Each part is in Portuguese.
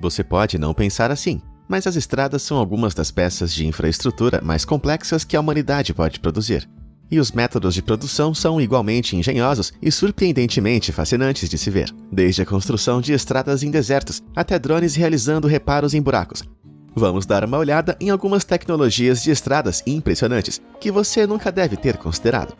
Você pode não pensar assim, mas as estradas são algumas das peças de infraestrutura mais complexas que a humanidade pode produzir. E os métodos de produção são igualmente engenhosos e surpreendentemente fascinantes de se ver, desde a construção de estradas em desertos até drones realizando reparos em buracos. Vamos dar uma olhada em algumas tecnologias de estradas impressionantes que você nunca deve ter considerado.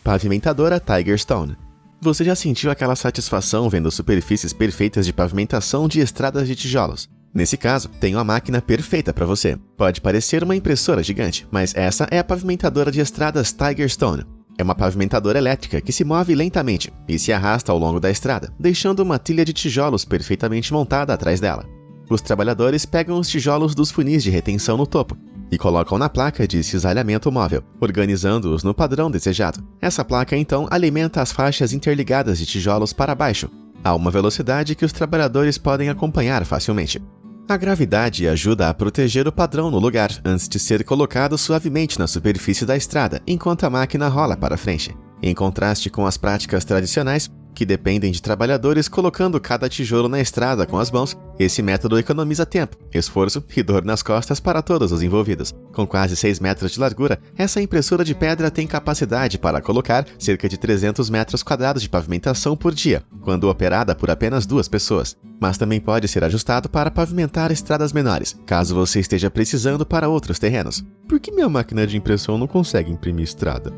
Pavimentadora Tigerstone. Você já sentiu aquela satisfação vendo superfícies perfeitas de pavimentação de estradas de tijolos? Nesse caso, tenho a máquina perfeita para você. Pode parecer uma impressora gigante, mas essa é a pavimentadora de estradas Tigerstone. É uma pavimentadora elétrica que se move lentamente e se arrasta ao longo da estrada, deixando uma trilha de tijolos perfeitamente montada atrás dela. Os trabalhadores pegam os tijolos dos funis de retenção no topo e colocam na placa de cisalhamento móvel, organizando-os no padrão desejado. Essa placa, então, alimenta as faixas interligadas de tijolos para baixo, a uma velocidade que os trabalhadores podem acompanhar facilmente. A gravidade ajuda a proteger o padrão no lugar antes de ser colocado suavemente na superfície da estrada, enquanto a máquina rola para frente. Em contraste com as práticas tradicionais, que dependem de trabalhadores colocando cada tijolo na estrada com as mãos, esse método economiza tempo, esforço e dor nas costas para todos os envolvidos. Com quase 6 metros de largura, essa impressora de pedra tem capacidade para colocar cerca de 300 metros quadrados de pavimentação por dia, quando operada por apenas 2 pessoas. Mas também pode ser ajustado para pavimentar estradas menores, caso você esteja precisando para outros terrenos. Por que minha máquina de impressão não consegue imprimir estrada?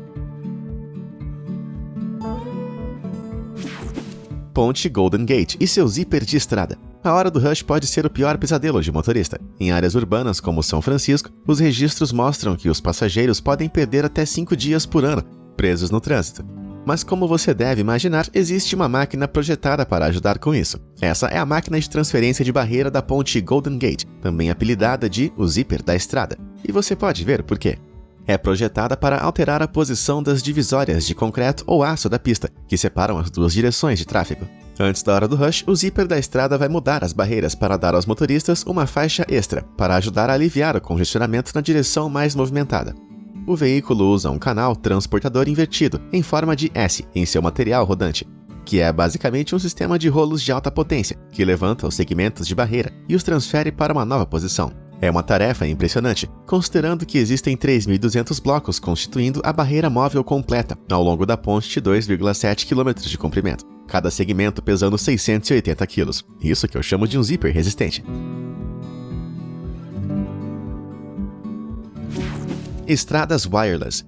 Ponte Golden Gate e seu zíper de estrada. A hora do rush pode ser o pior pesadelo de motorista. Em áreas urbanas como São Francisco, os registros mostram que os passageiros podem perder até 5 dias por ano, presos no trânsito. Mas como você deve imaginar, existe uma máquina projetada para ajudar com isso. Essa é a máquina de transferência de barreira da ponte Golden Gate, também apelidada de o zíper da estrada. E você pode ver por quê. É projetada para alterar a posição das divisórias de concreto ou aço da pista, que separam as duas direções de tráfego. Antes da hora do rush, o zíper da estrada vai mudar as barreiras para dar aos motoristas uma faixa extra, para ajudar a aliviar o congestionamento na direção mais movimentada. O veículo usa um canal transportador invertido, em forma de S, em seu material rodante, que é basicamente um sistema de rolos de alta potência, que levanta os segmentos de barreira e os transfere para uma nova posição. É uma tarefa impressionante, considerando que existem 3.200 blocos constituindo a barreira móvel completa ao longo da ponte de 2,7 km de comprimento, cada segmento pesando 680 kg. Isso que eu chamo de um zíper resistente. Estradas wireless.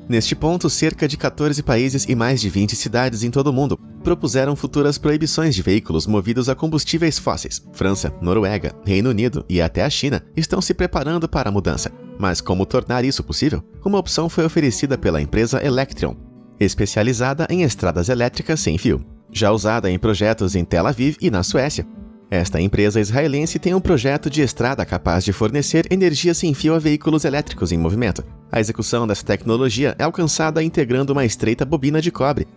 Neste ponto, cerca de 14 países e mais de 20 cidades em todo o mundo propuseram futuras proibições de veículos movidos a combustíveis fósseis. França, Noruega, Reino Unido e até a China estão se preparando para a mudança. Mas como tornar isso possível? Uma opção foi oferecida pela empresa Electrion, especializada em estradas elétricas sem fio, já usada em projetos em Tel Aviv e na Suécia. Esta empresa israelense tem um projeto de estrada capaz de fornecer energia sem fio a veículos elétricos em movimento. A execução dessa tecnologia é alcançada integrando uma estreita bobina de cobre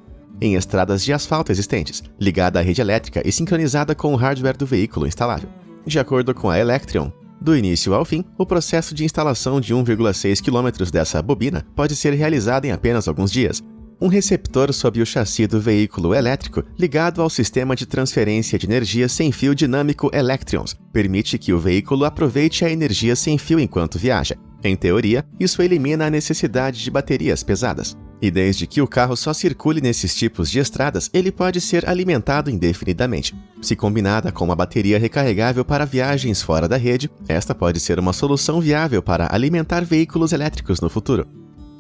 em estradas de asfalto existentes, ligada à rede elétrica e sincronizada com o hardware do veículo instalável. De acordo com a Electrion, do início ao fim, o processo de instalação de 1,6 km dessa bobina pode ser realizado em apenas alguns dias. Um receptor sob o chassi do veículo elétrico ligado ao sistema de transferência de energia sem fio dinâmico Electrions permite que o veículo aproveite a energia sem fio enquanto viaja. Em teoria, isso elimina a necessidade de baterias pesadas. E desde que o carro só circule nesses tipos de estradas, ele pode ser alimentado indefinidamente. Se combinada com uma bateria recarregável para viagens fora da rede, esta pode ser uma solução viável para alimentar veículos elétricos no futuro.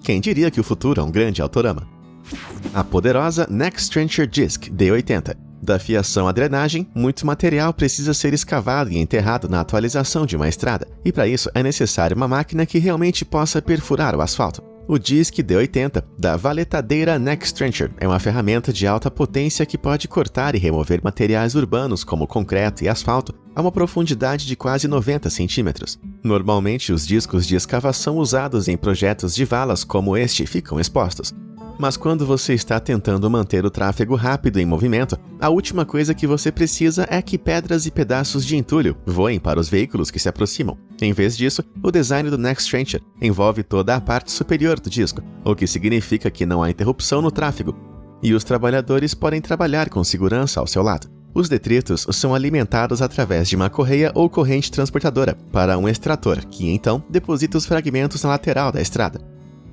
Quem diria que o futuro é um grande autorama? A poderosa Next Trencher Disc D80. Da fiação à drenagem, muito material precisa ser escavado e enterrado na atualização de uma estrada, e para isso é necessário uma máquina que realmente possa perfurar o asfalto. O Disc D80 da valetadeira Next Trencher é uma ferramenta de alta potência que pode cortar e remover materiais urbanos como concreto e asfalto a uma profundidade de quase 90 centímetros. Normalmente, os discos de escavação usados em projetos de valas como este ficam expostos. Mas quando você está tentando manter o tráfego rápido em movimento, a última coisa que você precisa é que pedras e pedaços de entulho voem para os veículos que se aproximam. Em vez disso, o design do Next Trencher envolve toda a parte superior do disco, o que significa que não há interrupção no tráfego. e os trabalhadores podem trabalhar com segurança ao seu lado. Os detritos são alimentados através de uma correia ou corrente transportadora para um extrator, que então deposita os fragmentos na lateral da estrada.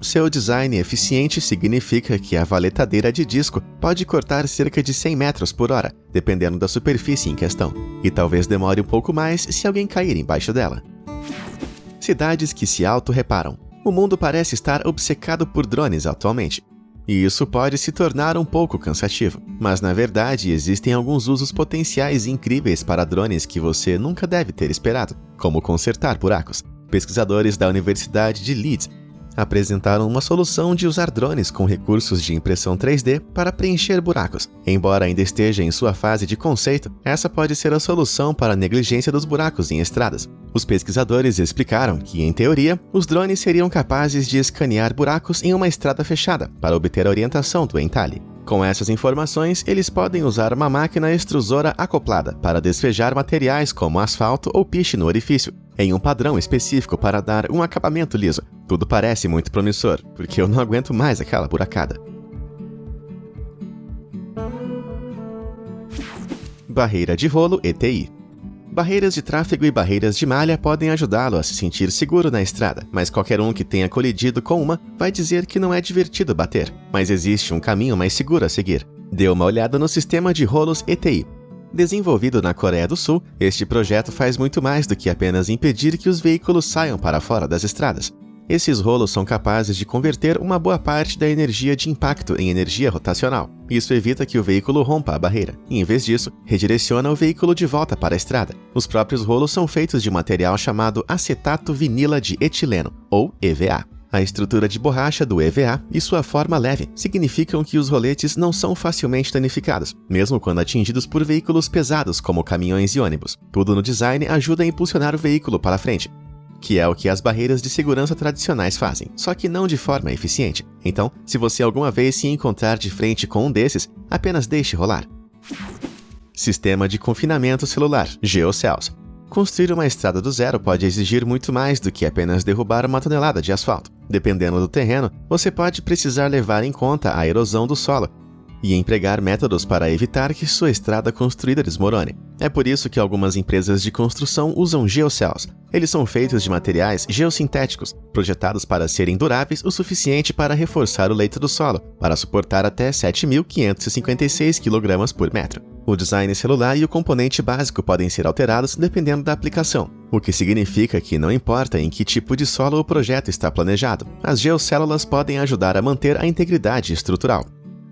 Seu design eficiente significa que a valetadeira de disco pode cortar cerca de 100 metros por hora, dependendo da superfície em questão, e talvez demore um pouco mais se alguém cair embaixo dela. Cidades que se auto-reparam. O mundo parece estar obcecado por drones atualmente. E isso pode se tornar um pouco cansativo, mas na verdade existem alguns usos potenciais incríveis para drones que você nunca deve ter esperado, como consertar buracos. Pesquisadores da Universidade de Leeds apresentaram uma solução de usar drones com recursos de impressão 3D para preencher buracos. Embora ainda esteja em sua fase de conceito, essa pode ser a solução para a negligência dos buracos em estradas. Os pesquisadores explicaram que, em teoria, os drones seriam capazes de escanear buracos em uma estrada fechada para obter a orientação do entalhe. Com essas informações, eles podem usar uma máquina extrusora acoplada para despejar materiais como asfalto ou piche no orifício, em um padrão específico para dar um acabamento liso. Tudo parece muito promissor, porque eu não aguento mais aquela buracada. Barreira de rolo ETI. Barreiras de tráfego e barreiras de malha podem ajudá-lo a se sentir seguro na estrada, mas qualquer um que tenha colidido com uma vai dizer que não é divertido bater. Mas existe um caminho mais seguro a seguir. Dê uma olhada no sistema de rolos ETI. Desenvolvido na Coreia do Sul, este projeto faz muito mais do que apenas impedir que os veículos saiam para fora das estradas. Esses rolos são capazes de converter uma boa parte da energia de impacto em energia rotacional. Isso evita que o veículo rompa a barreira, e em vez disso, redireciona o veículo de volta para a estrada. Os próprios rolos são feitos de um material chamado acetato vinila de etileno, ou EVA. A estrutura de borracha do EVA e sua forma leve significam que os roletes não são facilmente danificados, mesmo quando atingidos por veículos pesados como caminhões e ônibus. Tudo no design ajuda a impulsionar o veículo para frente, que é o que as barreiras de segurança tradicionais fazem, só que não de forma eficiente. Então, se você alguma vez se encontrar de frente com um desses, apenas deixe rolar. Sistema de confinamento celular, GeoCells. Construir uma estrada do zero pode exigir muito mais do que apenas derrubar uma tonelada de asfalto. Dependendo do terreno, você pode precisar levar em conta a erosão do solo e empregar métodos para evitar que sua estrada construída desmorone. É por isso que algumas empresas de construção usam GeoCells. Eles são feitos de materiais geossintéticos, projetados para serem duráveis o suficiente para reforçar o leito do solo, para suportar até 7.556 kg por metro. O design celular e o componente básico podem ser alterados dependendo da aplicação, o que significa que não importa em que tipo de solo o projeto está planejado, as geocélulas podem ajudar a manter a integridade estrutural.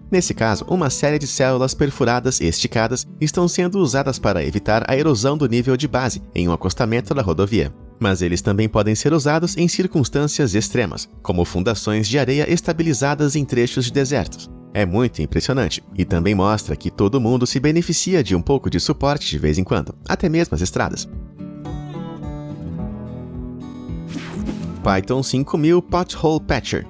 Nesse caso, uma série de células perfuradas e esticadas estão sendo usadas para evitar a erosão do nível de base em um acostamento da rodovia. Mas eles também podem ser usados em circunstâncias extremas, como fundações de areia estabilizadas em trechos de desertos. É muito impressionante e também mostra que todo mundo se beneficia de um pouco de suporte de vez em quando, até mesmo as estradas. Python 5000 Pothole Patcher.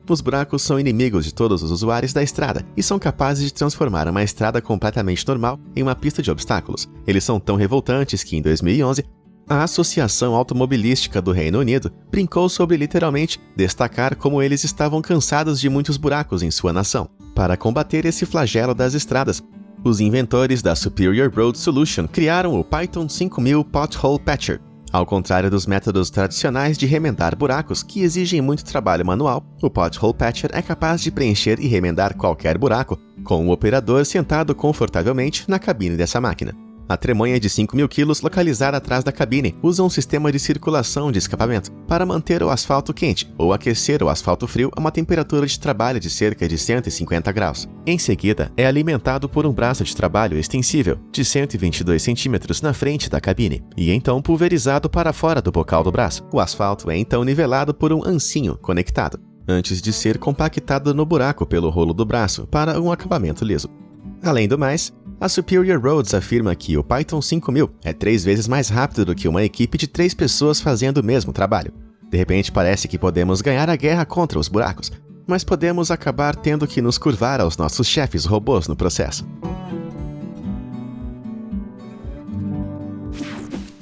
Os buracos são inimigos de todos os usuários da estrada e são capazes de transformar uma estrada completamente normal em uma pista de obstáculos. Eles são tão revoltantes que, em 2011, a Associação Automobilística do Reino Unido brincou sobre literalmente destacar como eles estavam cansados de muitos buracos em sua nação. Para combater esse flagelo das estradas, os inventores da Superior Road Solution criaram o Python 5000 Pothole Patcher. Ao contrário dos métodos tradicionais de remendar buracos, que exigem muito trabalho manual, o Pothole Patcher é capaz de preencher e remendar qualquer buraco com o operador sentado confortavelmente na cabine dessa máquina. A tremonha de 5.000 kg localizada atrás da cabine usa um sistema de circulação de escapamento para manter o asfalto quente ou aquecer o asfalto frio a uma temperatura de trabalho de cerca de 150 graus. Em seguida, é alimentado por um braço de trabalho extensível de 122 cm na frente da cabine e então pulverizado para fora do bocal do braço. O asfalto é então nivelado por um ancinho conectado, antes de ser compactado no buraco pelo rolo do braço para um acabamento liso. Além do mais, a Superior Roads afirma que o Python 5000 é 3 vezes mais rápido do que uma equipe de 3 pessoas fazendo o mesmo trabalho. De repente parece que podemos ganhar a guerra contra os buracos, mas podemos acabar tendo que nos curvar aos nossos chefes robôs no processo.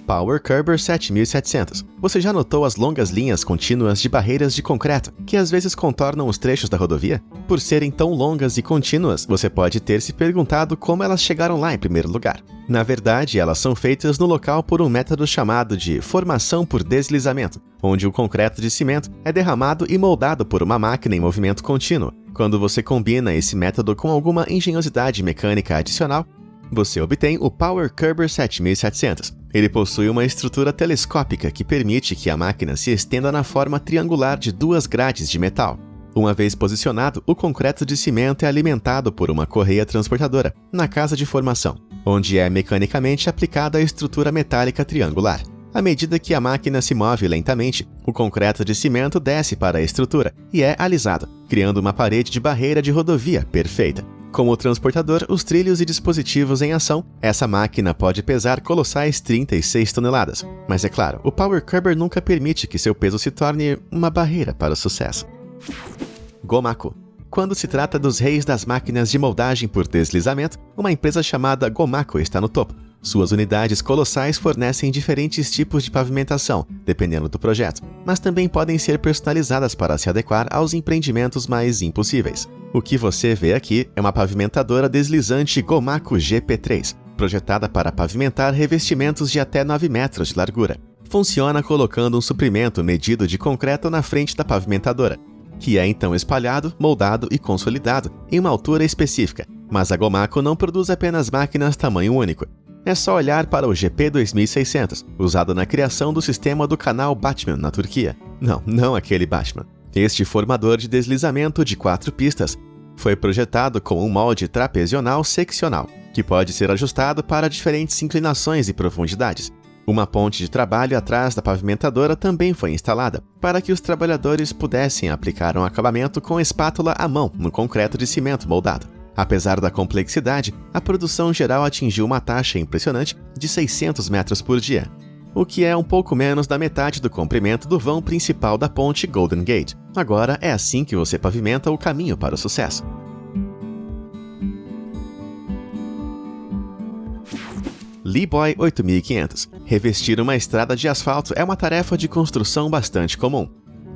Power Curber 7700. Você já notou as longas linhas contínuas de barreiras de concreto, que às vezes contornam os trechos da rodovia? Por serem tão longas e contínuas, você pode ter se perguntado como elas chegaram lá em primeiro lugar. Na verdade, elas são feitas no local por um método chamado de formação por deslizamento, onde o concreto de cimento é derramado e moldado por uma máquina em movimento contínuo. Quando você combina esse método com alguma engenhosidade mecânica adicional, você obtém o Power Curber 7700. Ele possui uma estrutura telescópica que permite que a máquina se estenda na forma triangular de duas grades de metal. Uma vez posicionado, o concreto de cimento é alimentado por uma correia transportadora na casa de formação, onde é mecanicamente aplicada a estrutura metálica triangular. À medida que a máquina se move lentamente, o concreto de cimento desce para a estrutura e é alisado, criando uma parede de barreira de rodovia perfeita. Como transportador, os trilhos e dispositivos em ação, essa máquina pode pesar colossais 36 toneladas. Mas é claro, o Power Curber nunca permite que seu peso se torne uma barreira para o sucesso. Gomaco. Quando se trata dos reis das máquinas de moldagem por deslizamento, uma empresa chamada Gomaco está no topo. Suas unidades colossais fornecem diferentes tipos de pavimentação, dependendo do projeto, mas também podem ser personalizadas para se adequar aos empreendimentos mais impossíveis. O que você vê aqui é uma pavimentadora deslizante Gomaco GP3, projetada para pavimentar revestimentos de até 9 metros de largura. Funciona colocando um suprimento medido de concreto na frente da pavimentadora, que é então espalhado, moldado e consolidado em uma altura específica. Mas a Gomaco não produz apenas máquinas tamanho único. É só olhar para o GP2600, usado na criação do sistema do canal Batman na Turquia. Não aquele Batman. Este formador de deslizamento de 4 pistas foi projetado com um molde trapezional seccional, que pode ser ajustado para diferentes inclinações e profundidades. Uma ponte de trabalho atrás da pavimentadora também foi instalada, para que os trabalhadores pudessem aplicar um acabamento com espátula à mão no concreto de cimento moldado. Apesar da complexidade, a produção geral atingiu uma taxa impressionante de 600 metros por dia, o que é um pouco menos da metade do comprimento do vão principal da ponte Golden Gate. Agora é assim que você pavimenta o caminho para o sucesso. Liboy 8500. Revestir uma estrada de asfalto é uma tarefa de construção bastante comum.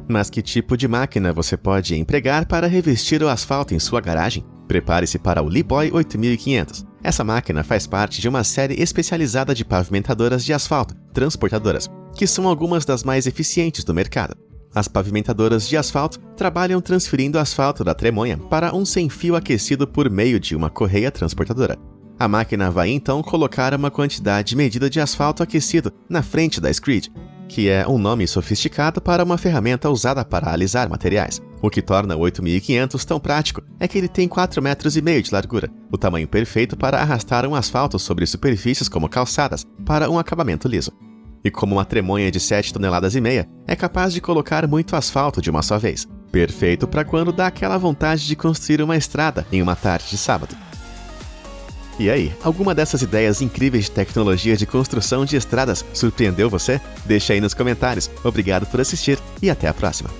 Mas que tipo de máquina você pode empregar para revestir o asfalto em sua garagem? Prepare-se para o Liboy 8500. Essa máquina faz parte de uma série especializada de pavimentadoras de asfalto, transportadoras, que são algumas das mais eficientes do mercado. As pavimentadoras de asfalto trabalham transferindo asfalto da tremonha para um sem-fio aquecido por meio de uma correia transportadora. A máquina vai então colocar uma quantidade medida de asfalto aquecido na frente da screed, que é um nome sofisticado para uma ferramenta usada para alisar materiais. O que torna o 8500 tão prático é que ele tem 4,5 metros de largura, o tamanho perfeito para arrastar um asfalto sobre superfícies como calçadas, para um acabamento liso. E como uma tremonha de 7,5 toneladas, é capaz de colocar muito asfalto de uma só vez. Perfeito para quando dá aquela vontade de construir uma estrada em uma tarde de sábado. E aí, alguma dessas ideias incríveis de tecnologia de construção de estradas surpreendeu você? Deixa aí nos comentários. Obrigado por assistir e até a próxima!